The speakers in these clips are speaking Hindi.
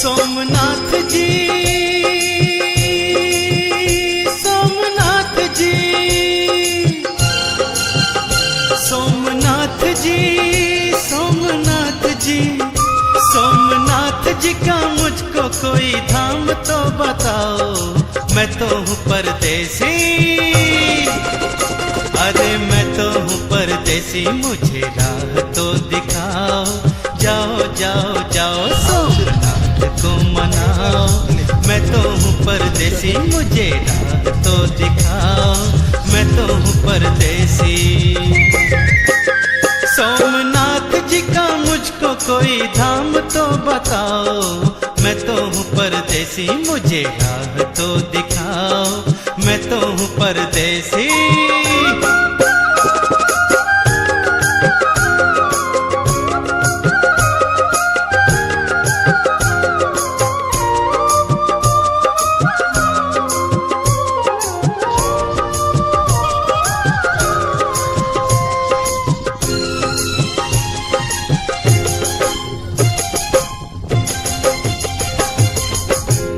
सोमनाथ जी, सोमनाथ जी, सोमनाथ जी, सोमनाथ जी, सोमनाथ जी का मुझको कोई धाम तो बताओ, मैं तो हूँ परदेसी, अरे मैं तो हूँ परदेसी, मुझे राह तो दिखाओ, जाओ जाओ जाओ सोमनाथ को मनाओ, मैं तो हूँ परदेसी, मुझे राह तो दिखाओ, मैं तो हूँ परदेसी। सोमनाथ जी का मुझको कोई धाम तो बताओ, मैं तो हूँ परदेसी, मुझे राह तो दिखाओ, मैं तो हूँ परदेसी।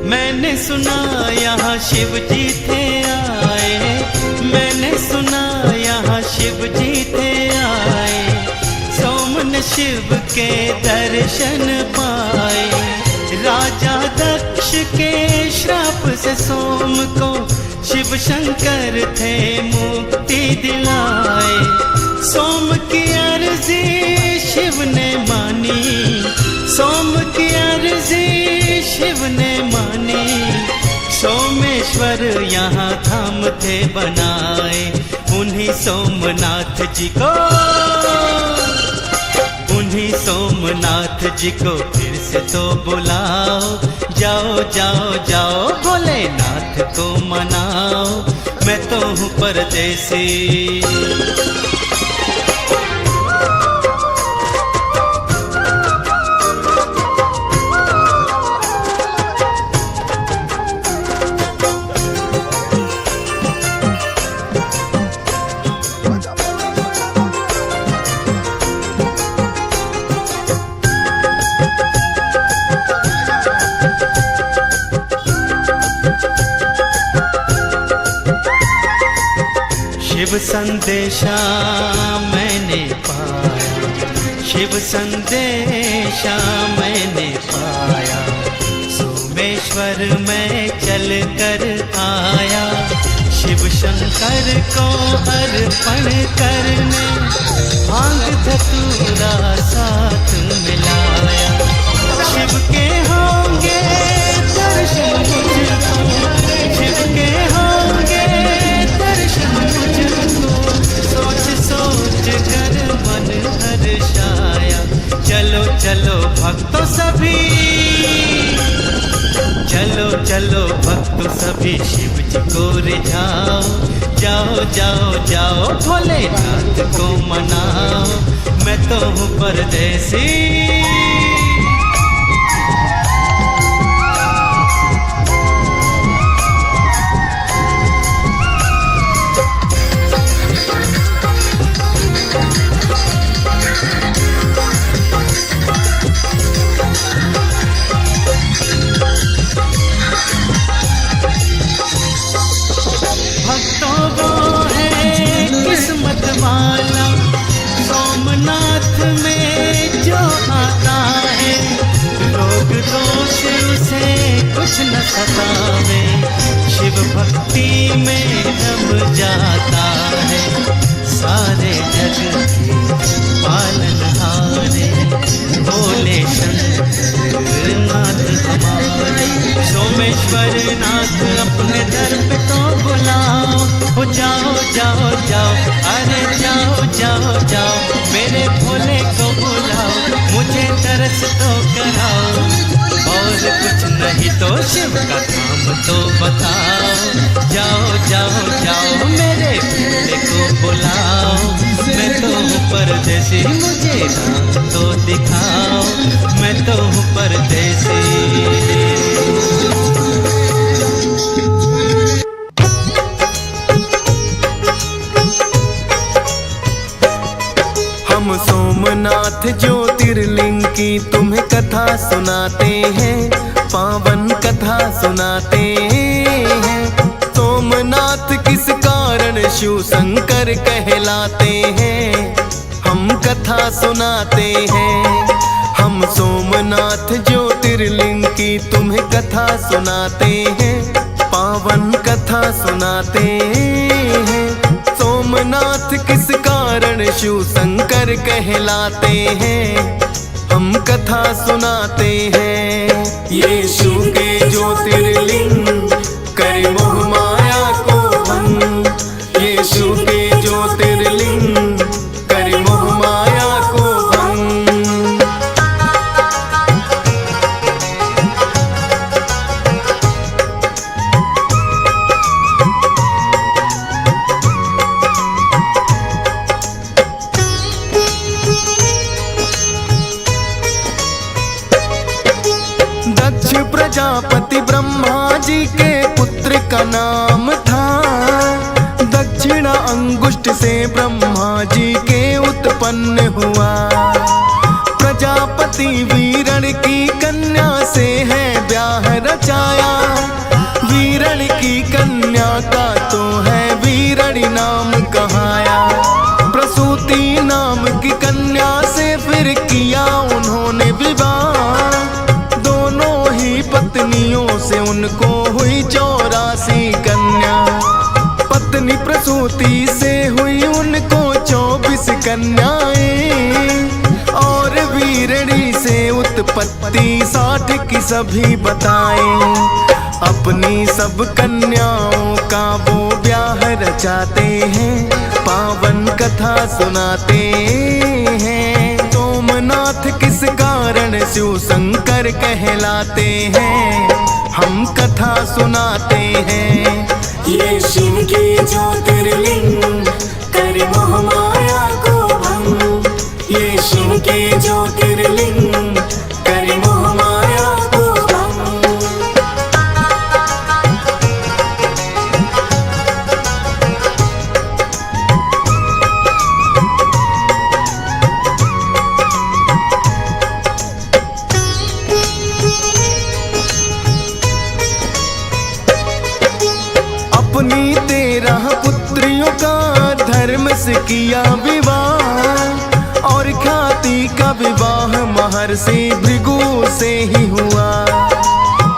मैंने सुना यहाँ शिव जी थे आए, मैंने सुना यहाँ शिव जी थे आए, सोम ने शिव के दर्शन पाए, राजा दक्ष के श्राप से सोम को शिव शंकर थे मुक्ति दिलाए, सोम की अर्जी शिव ने मानी, सोम की अर्जी शिव ने मानी, सोमेश्वर यहाँ धाम थे बनाए, उन्हीं सोमनाथ जी को, उन्हीं सोमनाथ जी को फिर से तो बुलाओ, जाओ जाओ जाओ भोलेनाथ को मनाओ, मैं तो हूँ परदेसी। शिव संदेशा मैंने पाया, शिव संदेशा मैंने पाया, सोमेश्वर में चल कर आया, शिव शंकर को अर्पण करने भांग धतूरा साथ मिलाया, शिव के होंगे दर्शन मुझको, शिव के होंगे दर्शन मुझको, सोच सोच कर मन हर्षाया, चलो चलो भक्तों सभी, चलो चलो भक्तों सभी शिव जी को रिझाओ, जाओ जाओ जाओ भोलेनाथ को मनाओ, मैं तो हूँ परदेसी। सोमनाथ में जो आता है, रोग दोष उसे कुछ न सतावे, शिव भक्ति में रम जाता है, सारे जग के पालनहारे भोले शंकर नाथ हमारे, सोमेश्वर नाथ अपने दर पे तो बुलाओ, जाओ जाओ जाओ, अरे जाओ जाओ जाओ बस तो कराओ, और कुछ नहीं तो शिव का काम तो बताओ। जाओ जाओ जाओ मेरे भोले को बुलाओ, मैं तो हूँ परदेसी मुझे राह तो दिखाओ, मैं तो हूँ परदेसी। हम सोमनाथ ज्योतिर्लिंग की तुम्हें कथा सुनाते हैं, पावन कथा सुनाते हैं। सोमनाथ किस कारण शिव शंकर कहलाते हैं, हम कथा सुनाते हैं। हम सोमनाथ ज्योतिर्लिंग की तुम्हें कथा सुनाते हैं, पावन कथा सुनाते हैं। सोमनाथ किस कारण शिव शंकर कहलाते हैं, हम कथा सुनाते हैं। ये शिव के ज्योतिर्लिंग करे मोह माया को भंग, ये शिव के ज्योतिर्लिंग करे मोह माया को भंग। दक्ष प्रजापति ब्रह्मा जी के पुत्र का नाम था, दक्षिणा अंगुष्ठ से ब्रह्मा जी के उत्पन्न हुआ। प्रजापति वीरण की कन्या से है ब्याह रचाया, वीरण की कन्या का तो है वीरणी नाम कहाया। प्रसूति नाम की कन्या से फिर किया उन्होंने विवाह, पत्नियों से उनको हुई 84 कन्या। पत्नी प्रसूति से हुई उनको 24 कन्याएं, और वीरणी से उत्पत्ति 60 की सभी बताएं। अपनी सब कन्याओं का वो ब्याह रचाते हैं, पावन कथा सुनाते हैं। सोमनाथ किस कारण शिव शंकर कहलाते हैं, हम कथा सुनाते हैं। ये शिव के ज्योतिर्लिंग करे मोह माया को भंग, ये शिव के ज्योतिर्लिंग करे मोह माया को भंग। अपनी 13 पुत्रियों का धर्म से किया विवाह, और ख्याति का विवाह महर्षि भृगु से ही हुआ।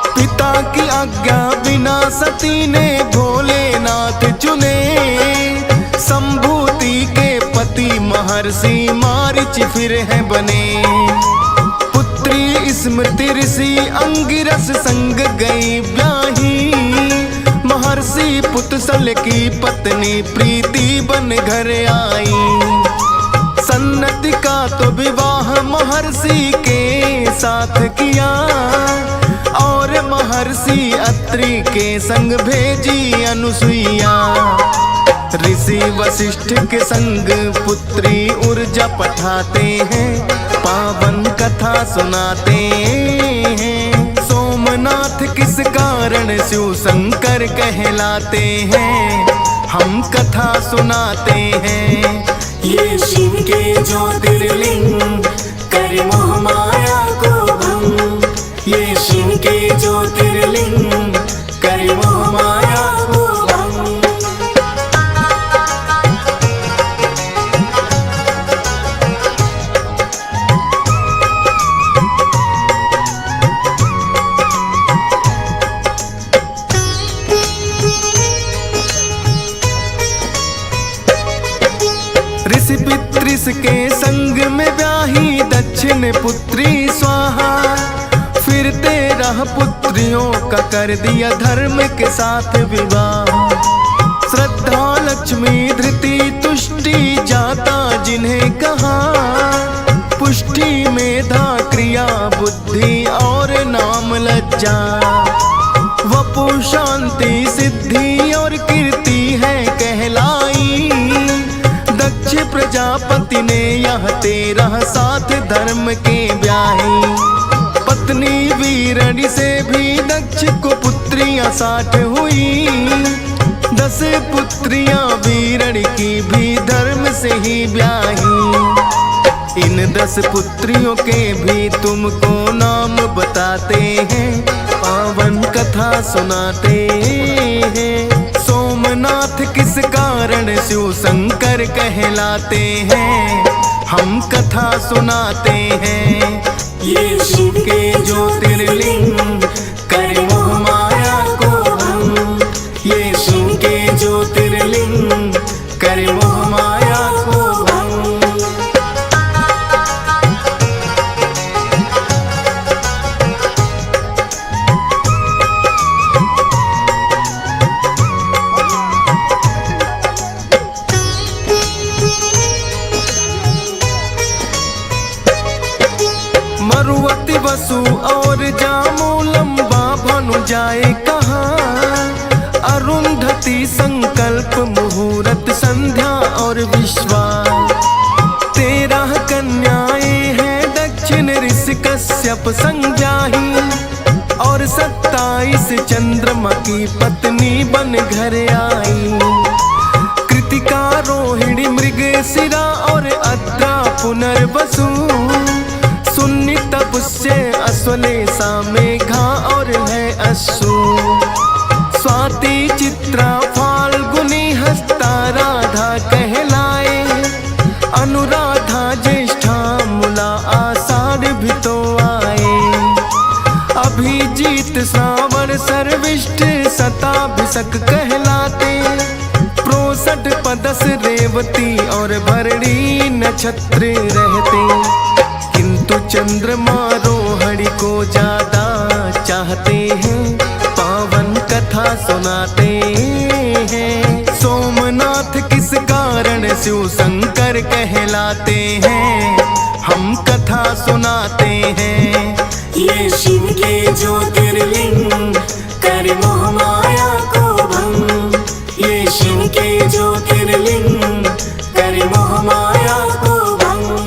पिता की आज्ञा बिना सती ने भोलेनाथ चुने, संभूति के पति महर्षि मारीच फिर है बने। पुत्री स्मृति ऋषि अंगिरस संग गई ब्याही, महर्षि पुतसल की पत्नी प्रीति बन घर आई। सन्नति का तो विवाह महर्षि के साथ किया, और महर्षि अत्रि के संग भेजी अनुसुईया। ऋषि वशिष्ठ के संग पुत्री ऊर्जा पठाते हैं, पावन कथा सुनाते हैं। सोमनाथ किस कारण शिव शंकर कहलाते हैं, हम कथा सुनाते हैं। ये शिव के ज्योतिर्लिंग करे मोह माया को भंग, ये शिव के ज्योतिर्लिंग करे मोह माया को भंग। ऋषि पितृष के संग में ब्याही दक्षिण पुत्री स्वाहा, फिर 13 पुत्रियों का कर दिया धर्म के साथ विवाह। श्रद्धा लक्ष्मी धृति तुष्टि जाता जिन्हें कहा, पुष्टि मेधा क्रिया पूजा। वपु शांति सिद्धि और कीर्ति है कहलाई। दक्ष प्रजापति ने यह 13 साथ धर्म के ब्याही। पत्नी वीरणी से भी दक्ष को पुत्रियां 60 हुई। 10 पुत्रियां वीरणी की भी धर्म से ही ब्याही। इन 10 पुत्रियों के भी तुमको नाम बताते हैं, पावन कथा सुनाते हैं। सोमनाथ किस कारण शिव शंकर कहलाते हैं, हम कथा सुनाते हैं। ये शिव के ज्योतिर्लिंग करे मोह माया को भंग। ये शिव के ज्योतिर्लिंग करे मोह माया को भंग। मरुवती वसु और जामो लंबा भानु जाए कहाँ। अरुंधति संकल्प मुहूर्त संध्या और विश्वास। 13 कन्याएं हैं दक्षिण ऋषि कश्यप संज्ञाही। और 27 चंद्रमा की पत्नी बन घर आई। कृतिका रोहिणी मृगशिरा और अद्रा पुनर्वसु। सुन्नी तपस्य अश्वलेषा मेघा और है अश्रु। स्वाति चित्रा फाल्गुनी हस्ता राधा कहलाए। अनुराधा ज्येष्ठा मूला आषाढ़ भी तो आए। अभिजीत श्रावण सर्विष्ठ शताभिषक कहलाते। प्रोसठ पदस रेवती और भरणी नक्षत्र रहते। किंतु चंद्रमा रोहिणी को ज्यादा चाहते हैं, पावन कथा सुनाते हैं। सोमनाथ किस कारण शिव शंकर कहलाते हैं, हम कथा सुनाते हैं। ये शिव के ज्योतिर्लिंग करे मोह माया को भंग। ये शिव के ज्योतिर्लिंग करे मोह माया को भंग।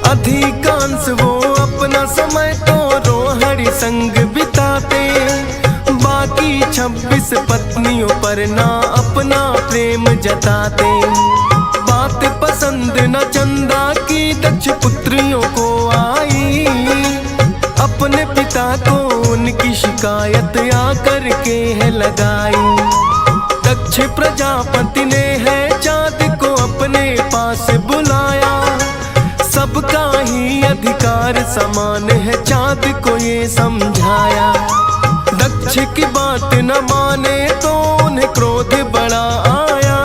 अधिकांश वो अपना समय तो रोहिणी संग बिताते। बाकी 26 पत्नियों पर ना अपना प्रेम जताते। बात पसंद न चंदा की दक्ष पुत्रियों को आई। अपने पिता को उनकी शिकायत आकर के है लगाई। दक्ष प्रजापति ने है चाँद को अपने पास बुलाया। सबका ही अधिकार समान है चाँद को ये समझाया। दक्ष की बात न माने तो उन्हें क्रोध बड़ा आया।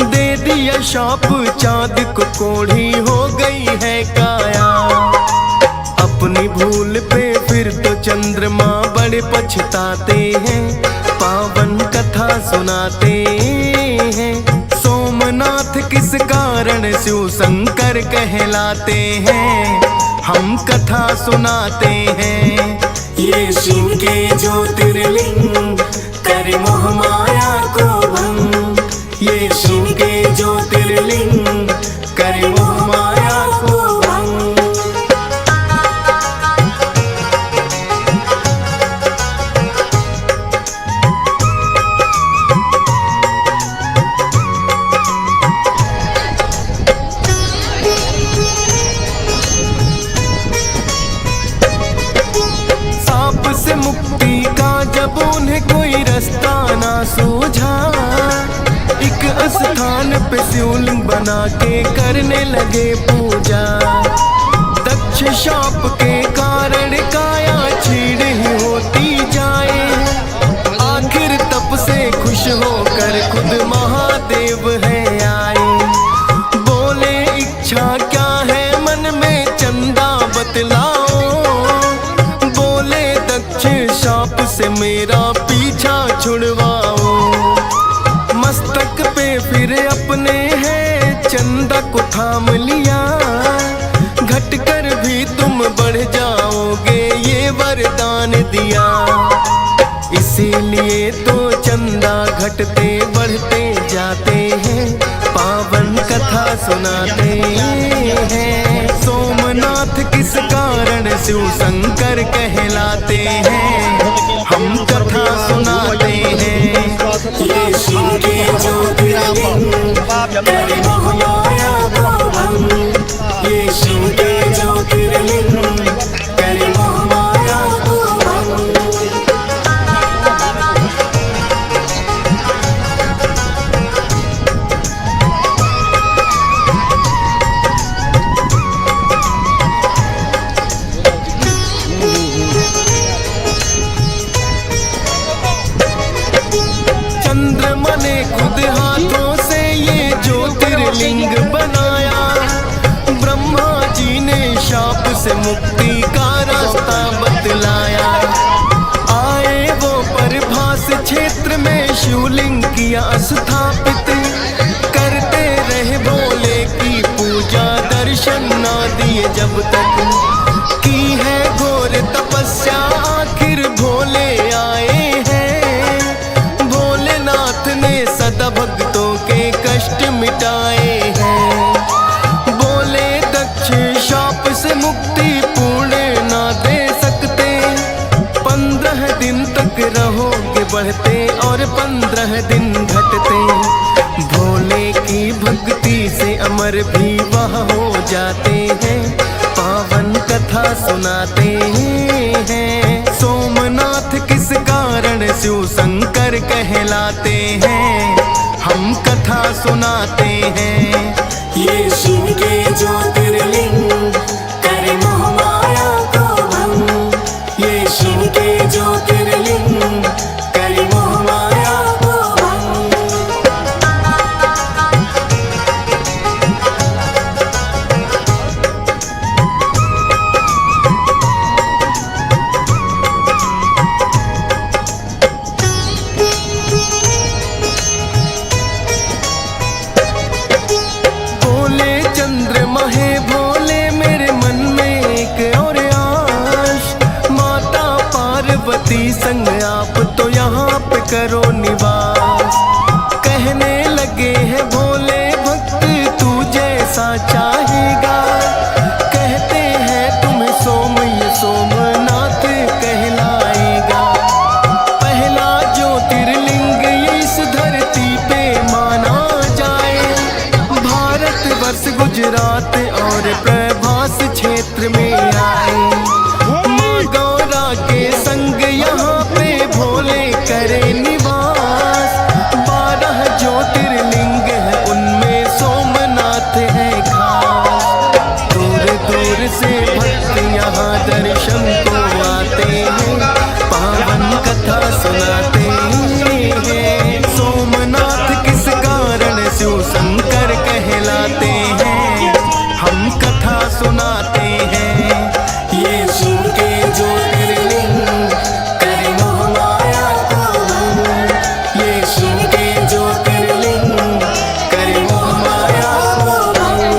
दे दिया शाप चाँद को कोढ़ी हो गई है काया। अपनी भूल पे फिर तो चंद्रमा बड़े पछताते हैं, पावन कथा सुनाते हैं। सोमनाथ किस कारण शिव शंकर कहलाते हैं, हम कथा सुनाते हैं। ये शिव के ज्योतिर्लिंग करे मोह माया को भंग। ये शिव के ज्योतिर्लिंग करे मोह माया को भंग। मुक्ति का जब उन्हें कोई रास्ता ना सूझा। एक स्थान पे शिवलिंग बना के करने लगे पूजा। दक्ष शाप के कारण काया छीड़ ही होती जाए। आखिर तप से खुश होकर खुद महादेव है आए। बोले इच्छा क्या है मन में चंदा बतला। थाम लिया, घटकर भी तुम बढ़ जाओगे ये वरदान दिया। इसीलिए तो चंदा घटते बढ़ते जाते हैं, पावन कथा सुनाते हैं। सोमनाथ किस कारण शिव शंकर कहलाते हैं, हम कथा सुनाते हैं। ये शिव के ज्योतिर्लिंग करे मोहमाया को भंग। ये शिव के ज्योतिर्लिंग करे मोहमाया को भंग। चंद्रमा ने खुद हाथों से ये ज्योतिर्लिंग बनाया, ब्रह्मा जी ने शाप से मुक्ति का रास्ता बतलाया। आए वो परभास क्षेत्र में शिवलिंग किया स्थापित, करते रहे भोले की पूजा, दर्शन ना दिए जब तक। की है घोर तपस्या आखिर भोले आए हैं, भोलेनाथ ने सदा भक्तों के कष्ट मिटाए हैं। बोले दक्ष शाप से मुक्ति पूर्ण ना दे सकते, 15 दिन तक रहोगे बढ़ते और 15 दिन घटते। भोले की भक्ति से अमर भी वह हो जाते हैं, पावन कथा सुनाते हैं। सोमनाथ किस कारण शिव शंकर कहलाते हैं, हम कथा सुनाते हैं। ये शिव के ज्योतिर्लिंग करे मोहमाया को भंग। ये शिव के ज्योतिर्लिंग करे मोहमाया को भंग। बोले चंद्रमा है भोले मेरे मन में एक और आश, माता पार्वती संग आप तो यहाँ पे करो निवास। कहने लगे हैं भोले भक्त तू जैसा चाहेगा, कहते हैं तुम्हें सोम ये सोमनाथ कहलाएगा। पहला ज्योतिर्लिंग ये इस धरती पे माना जाए, भारत वर्ष गुजरात और प्रभास क्षेत्र में आए। माँ गौरा के संग यहाँ पे भोले करे निवास, 12 ज्योतिर्लिंग है उनमें सोमनाथ है खास। दूर दूर से भक्त यहाँ दर्शन को आते हैं, पावन कथा सुनाते हैं। सोमनाथ किस कारण शिव शंकर कहलाते हैं, हम कथा सुनाते हैं। ये शिव के ज्योतिर्लिंग करे मोहमाया को भंग। ये शिव के ज्योतिर्लिंग करे मोहमाया को भंग।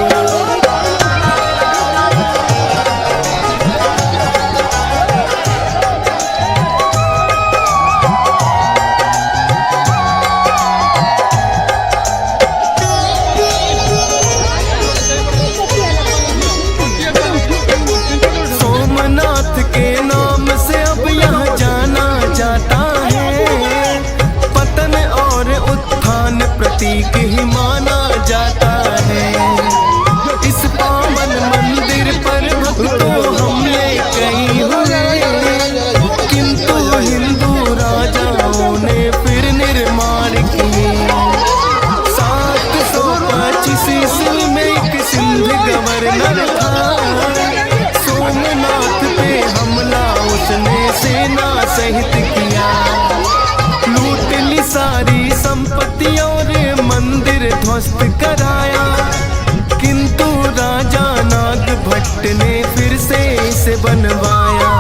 सोमनाथ के नाम से अब यहाँ जाना जाता है, पतन और उत्थान प्रतीक ही माना जाता है। इस पावन मंदिर पर भक्तों हमले कई हुए, किंतु हिंदू राजाओं ने फिर निर्माण किए। 725 ईस्वी में एक सिंध गवर्नर था, सोमनाथ पे हमला उसने सेना सहित किया। लूट ली सारी संपत्ति और मंदिर ध्वस्त कराया, किंतु राजा नाग भट्ट ने फिर से इसे बनवाया।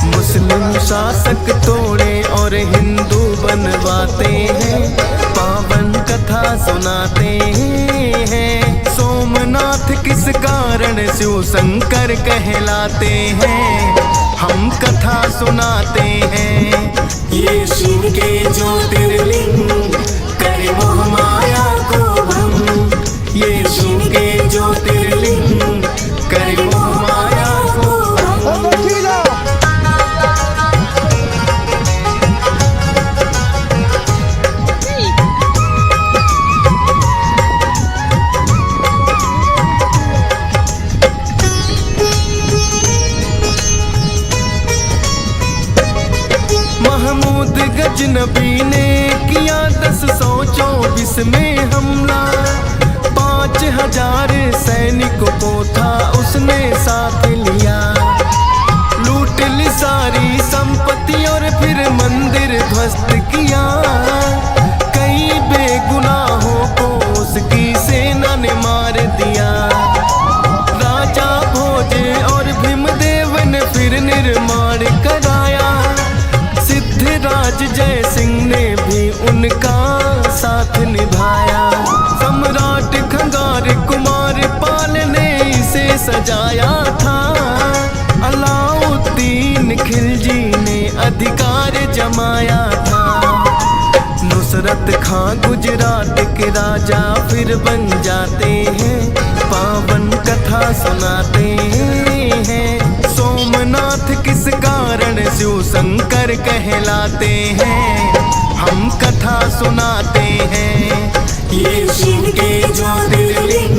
मुस्लिम शासक तोड़े और हिंदू बनवाते हैं, पावन कथा सुनाते हैं। सोमनाथ किस कारण शिव शंकर कहलाते हैं, हम कथा सुनाते हैं। ये शिव के ज्योतिर्लिंग करे मोह माया को भंग। ये शिव के ज्योतिर्लिंग करे मोह माया को भंग। महमूद गजनबी ने किया 1024 में हमला। 5000 सैनिकों को था उसने साथ लिया। लूट ली सारी संपत्ति और फिर मंदिर ध्वस्त किया। कई बेगुनाहों को उसकी सेना ने मार दिया। राजा भोज और भीमदेव ने फिर निर्माण कराया। सिद्धराज जय सिंह ने भी उनका साथ निभाया। सम्राट खंगार कुमार पाल ने इसे सजाया था। अलाउद्दीन खिलजी ने अधिकार जमाया था। नुसरत खां गुजरात के राजा फिर बन जाते हैं, पावन कथा सुनाते हैं। सोमनाथ किस कारण शिव शंकर कहलाते हैं, हम कथा सुनाते हैं। ये शिव के ज्योतिर्लिंग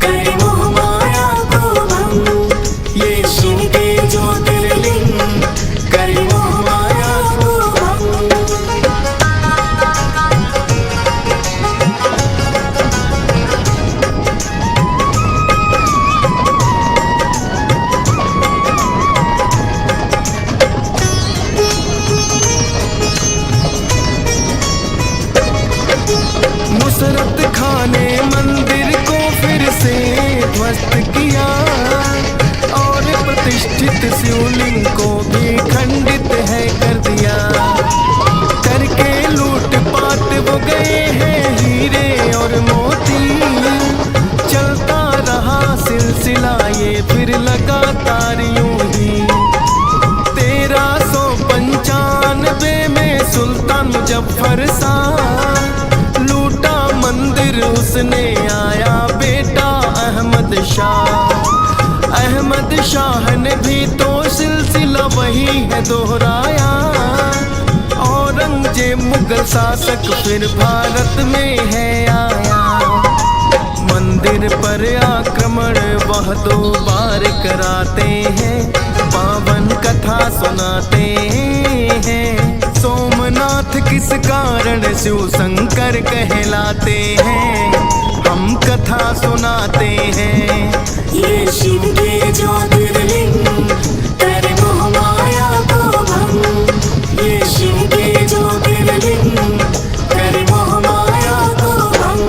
करे मोह माया को भंग। ये शिव के ज्योतिर्लिंग करे मोह माया को भंग। नुसरत खां ने मंदिर को फिर से ध्वस्त किया और प्रतिष्ठित शिवलिंग को भी खंडित है कर दिया। करके लूट पाट वो गए हैं हीरे और मोती। चलता रहा सिलसिला ये फिर लगातार यूं ही। 1395 में सुल्तान मुजफ्फर शाह लूटा मंदिर उसने आया बेटा अहमद शाह। अहमद शाह ने भी तो सिलसिला वही है दोहराया। औरंगजेब मुगल शासक फिर भारत में है आया। मंदिर पर आक्रमण वह 2 बार कराते हैं, पावन कथा सुनाते हैं। सोमनाथ किस कारण शिव शंकर कहलाते हैं, हम कथा सुनाते हैं। ये शिव के ज्योतिर्लिंग करे मोह माया को भंग। ये शिव के ज्योतिर्लिंग करे मोह माया को भंग।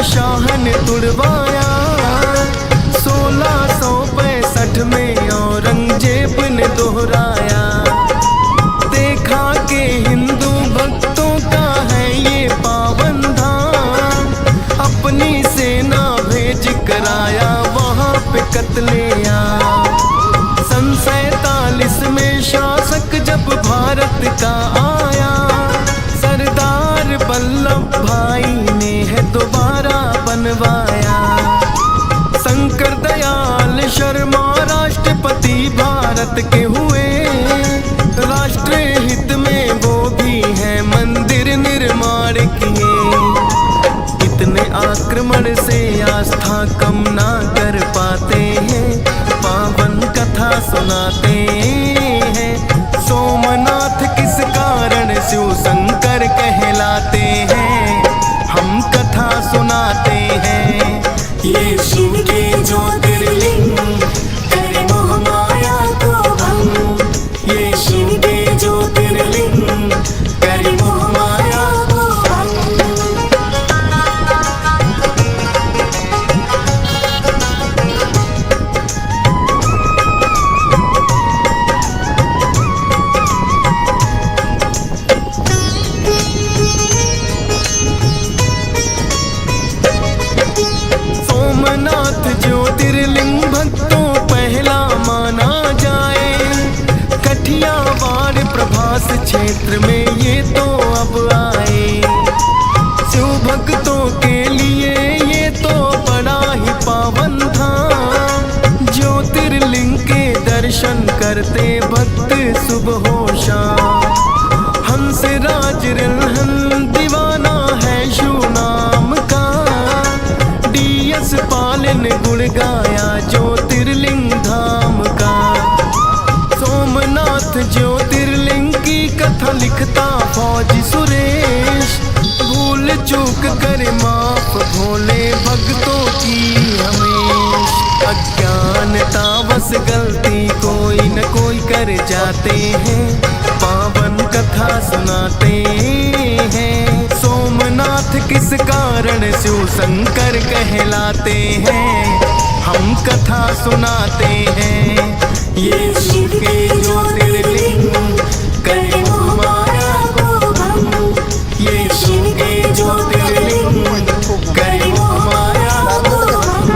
शाह ने तुड़वाया। 1665 में औरंगजेब ने दोहराया। देखा कि हिंदू भक्तों का है ये पावन धाम। अपनी सेना भेज कराया वहाँ पे कत्लेआम। सन 47 में शासक जब भारत का आया, सरदार वल्लभ भाई ने है दोबारा बनवाया। शंकर दयाल शर्मा राष्ट्रपति भारत के हुए। राष्ट्र हित में वो भी है मंदिर निर्माण किए। इतने आक्रमण से आस्था कम ना कर पाते हैं, पावन कथा सुनाते हैं। सोमनाथ किस कारण शिव शंकर कहलाते हैं, हम कथा सुनाते हैं। ये शिव के ज्योतिर्लिंग करे मोह माया को भंग। ये शिव के ज्योतिर्लिंग करे क्षेत्र में ये तो अब आए। शिव भक्तों के लिए ये तो बड़ा ही पावन था। ज्योतिर्लिंग के दर्शन करते भक्त सुबह हो शाम। हंसराज रिल्हन दीवाना है शिव नाम का। DS पालन गुण गाया ज्योतिर्लिंग धाम का। सोमनाथ ज्योतिर्लिंग की कथा लिखता फौजी सुरेश। भूल चूक कर माफ भोले भक्तों की हमेश। अज्ञानता बस गलती कोई न कोई कर जाते हैं। पावन कथा सुनाते हैं। सोमनाथ किस कारण शिव शंकर कहलाते हैं। हम कथा सुनाते हैं। ये शिव के ज्योतिर्लिंग करे मोह माया को भंग। ये शिव के ज्योतिर्लिंग करे मोह माया को भंग।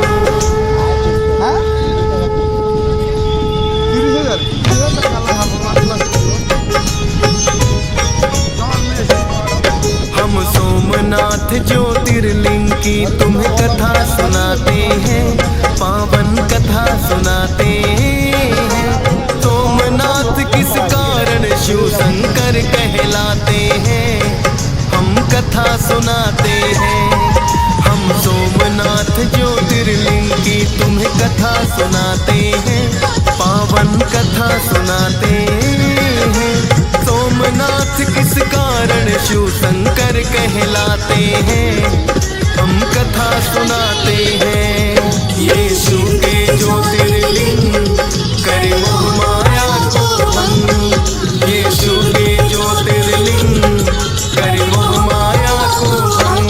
हम सोमनाथ ज्योतिर्लिंग की तुम्हें कथा सुनाते हैं। पावन कथा सुनाते हैं। सोमनाथ किस कारण शिव शंकर कहलाते हैं। हम कथा सुनाते हैं। हम सोमनाथ ज्योतिर्लिंग की तुम्हें कथा सुनाते हैं। पावन कथा सुनाते हैं। सोमनाथ किस कारण शिव शंकर कहलाते हैं। हम कथा सुनाते हैं। ये शिव के ज्योतिर्लिंग करे मोह माया को भंग। ये शिव के ज्योतिर्लिंग करे मोह माया को भंग।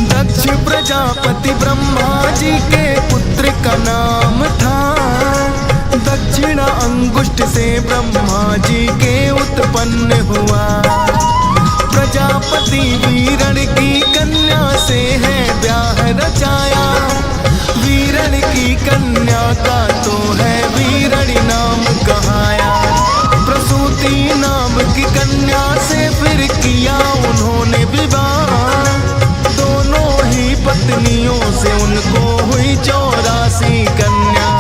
दक्ष प्रजापति ब्रह्मा जी के पुत्र का नाम था। दक्षिणा अंगुष्ठ से ब्रह्मा जी के उत्पन्न हुआ। प्रजापति वीरण की कन्या से है ब्याह रचाया। वीरण की कन्या का तो है वीरणी नाम कहाया। प्रसूति नाम की कन्या से फिर किया उन्होंने विवाह। दोनों ही पत्नियों से उनको हुई 84 कन्या।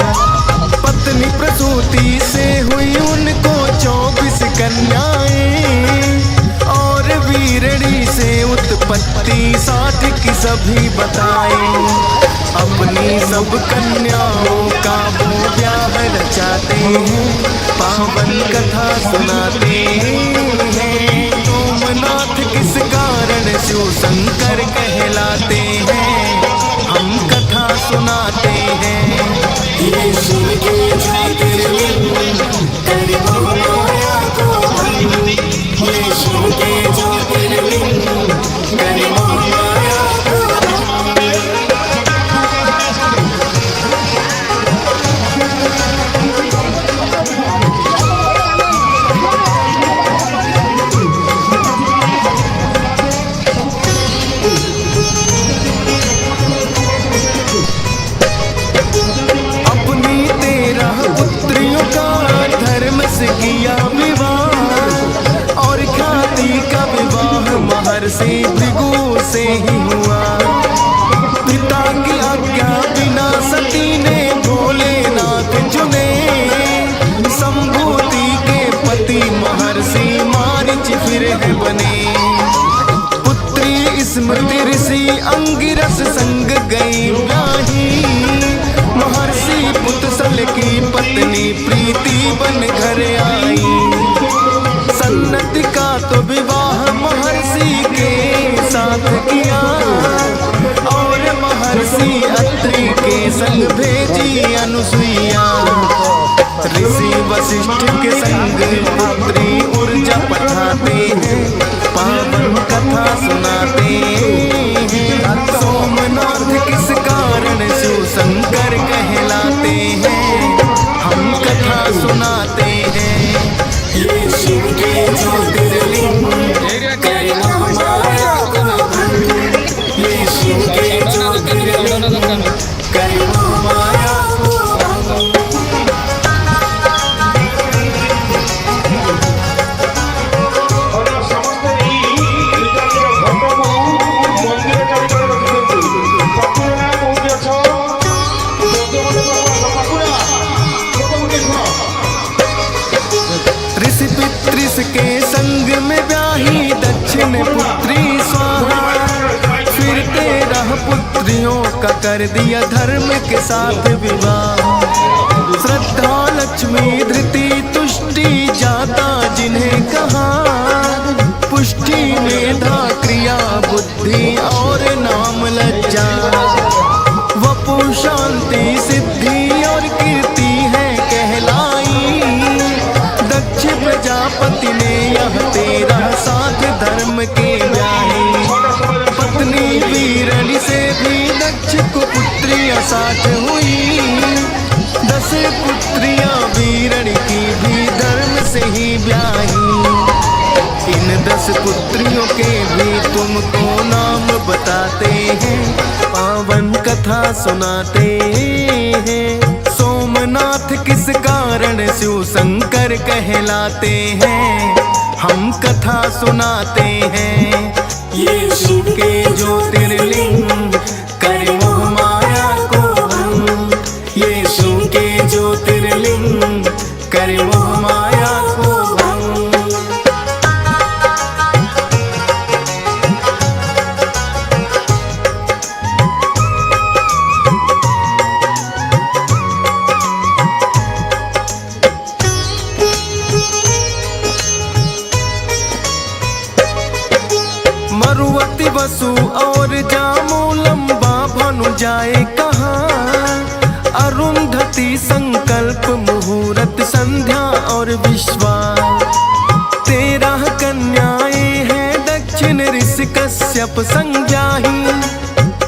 पत्नी प्रसूति से हुई उनको 24 कन्याएं। और वीरणी से उत्पत्ति 60 की सभी बताए। अपनी सब कन्याओं का वो ब्याह रचाते हैं। पावन कथा सुनाते हैं। सोमनाथ किस कारण शिव शंकर कहलाते हैं। हम कथा सुनाते हैं। ये शिव के ज्योतिर्लिंग करे मोह माया को भंग। ये शिव के ज्योतिर्लिंग करे मोह माया को भंग। अपनी 13 पुत्रियों का धर्म से किया विवाह। और ख्याति का विवाह महर्षि भृगु से ही हुआ। पिता की आज्ञा बिना सती ने भोलेनाथ चुने। संभूति के पति महर्षि मारीच फिर है बने। पुत्री स्मृति ऋषि अंगिरस संग गई ब्याही। महर्षि पुत्रसल की पत्नी प्रीति बन घर आई। सन्नति का तो विवाह महर्षि के साथ किया। और महर्षि अत्रि के संग भेजी अनुसुईया। ऋषि वशिष्ठ के संग पुत्री ऊर्जा पठाते हैं। पावन कथा सुनाते हैं। सोमनाथ किस कारण शिव शंकर कहलाते हैं। हम कथा सुनाते ये शिव के ज्योतिर्लिंग करे महामाया को भंग। ये शिव के ज्योतिर्लिंग करे महामाया को भंग। ऋषि पितृष के संग में ब्याही दक्षिण पुत्री स्वाहा। फिर 13 पुत्रियों का कर दिया धर्म के साथ विवाह। श्रद्धा लक्ष्मी धृति तुष्टि जाता जिन्हें कहा। पुष्टि मेधा क्रिया बुद्धि और नाम लज्जा। वपु शांति सिद्धि और कीर्ति है कहलाई। दक्ष प्रजापति ने यह 13 साथ धर्म के ब्याही। पत्नी वीरणी से भी दक्ष को पुत्रियां साथ हुई। 10 पुत्रियां वीरणी की भी धर्म से ही ब्याही। इन 10 पुत्रियों के भी तुमको नाम बताते हैं। पावन कथा सुनाते हैं। सोमनाथ किस कारण शिव शंकर कहलाते हैं। हम कथा सुनाते हैं। ये शिव के ज्योतिर्लिंग करे महामाया को भंग। ये शिव के ज्योतिर्लिंग करे महामाया को भंग। मरुवती वसु और जामो लंबा भानु जाए कहाँ। अरुंधति संकल्प मुहूर्त संध्या और विश्वास। 13 कन्याएं हैं दक्षिण ऋषि कश्यप संज्ञाही।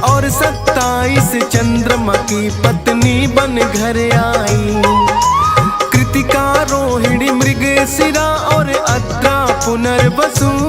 और 27 चंद्रमा की पत्नी बन घर आई। कृतिका रोहिणी मृगशिरा और अद्रा पुनर्वसु।